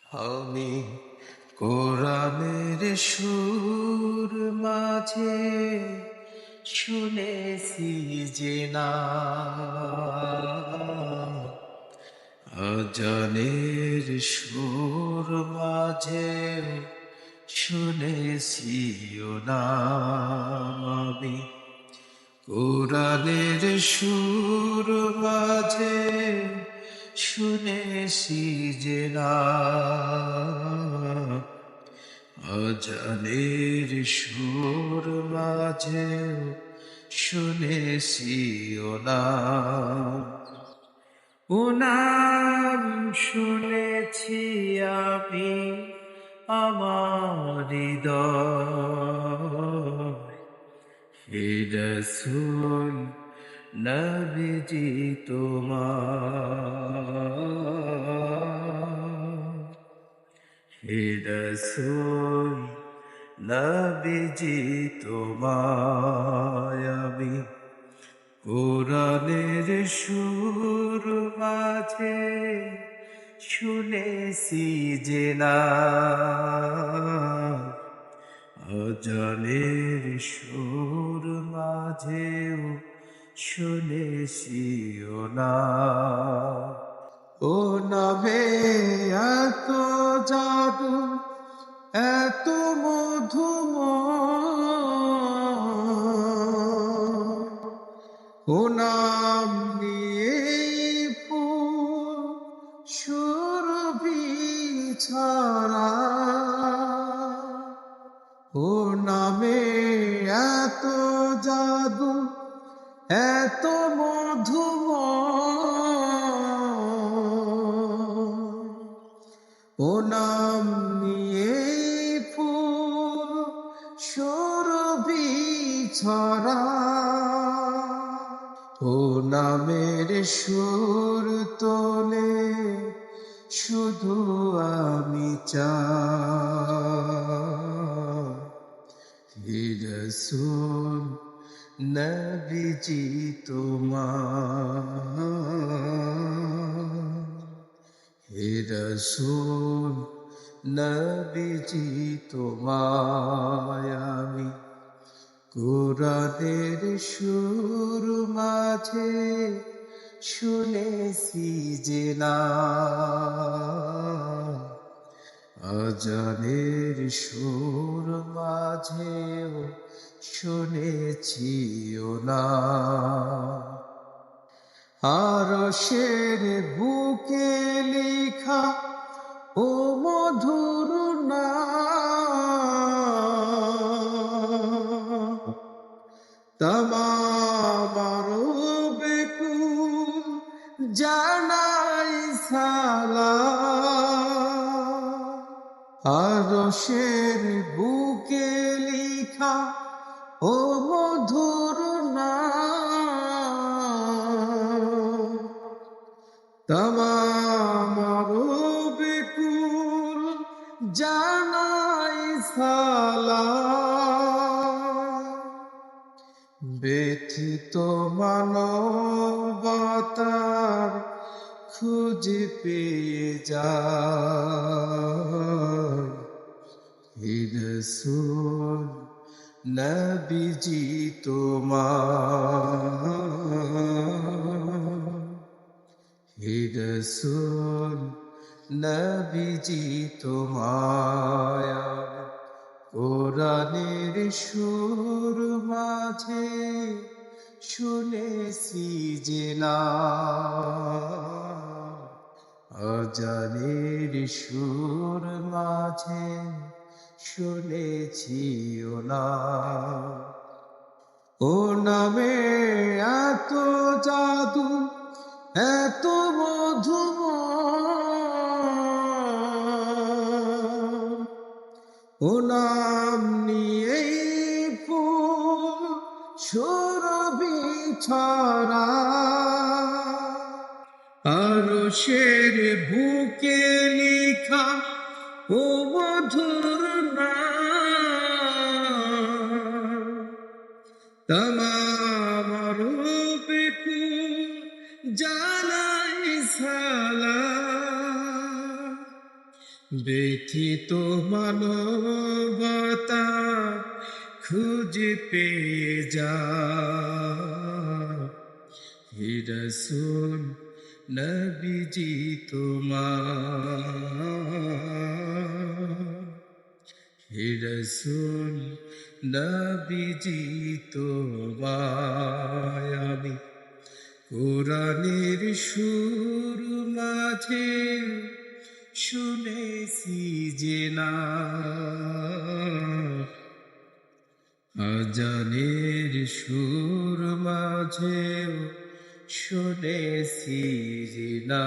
আমি কোরআনের সুর মাঝে শুনেছি যে না আজানের সুর মাঝে শুনেছি ও না আমি কোরআনের সুর মাঝে শুনেছি যে না আজানের সুর মাঝে শুনেছি ও না ও নাম শুনেছি আমি আমার হৃদয় হে রাসূল নবীজি তোমার হে রাসূল নবীজি তোমায় আমি কোরআনের সুর মাঝে শুনেছি যে না আজানের সুর মাঝেও শুনেছি ও না ও নামে এত জাদু এত মধুময় ও নাম নিয়ে ফুল সুরভি ছড়া ও নামে এত জাদু এত মধুময় ও নাম নিয়ে ফুল সুরভি ছড়া ও নামের সুর তোলে শুধু আমি চাই হে রাসূল নবীজি তোমার হে রাসূল নবীজি তোমায় আমি কোরআনের সুর মাঝে শুনেছি যে না আজানের সুর মাঝেও শুনেছি ও না আরশের বুকে লেখা ও মধুর নাম তমাম বেকুল জানাই সালাম আরশের বুকে লেখা ও মধুর নাম তমাম বেকুল জানাই সালাম ব্যথিত মানবতার খুঁজে পেয়ে যায় হে রাসূল নবীজি তোমার হে রাসূল নবীজি তোমায় কোরআনের সুর মাঝে শুনেছি যে না আজানের সুর মাঝে শুনেছি ও না ও নামে এত জাদু এত মধুময় ও নাম নিয়ে ফুল সুরভি ছড়া আরশের বুকে লেখা ও মধুর নাম তমাম বেকুল জানাই সালাম ব্যথিত মানবতা খুঁজে পেয়ে যা হে রাসূল নবীজি তোমার, হে রাসূল নবীজি তোমায় আমি কোরআনের সুর মাঝে শুনেছি যে না, আজানের সুর মাঝেও শুনেছি যে না।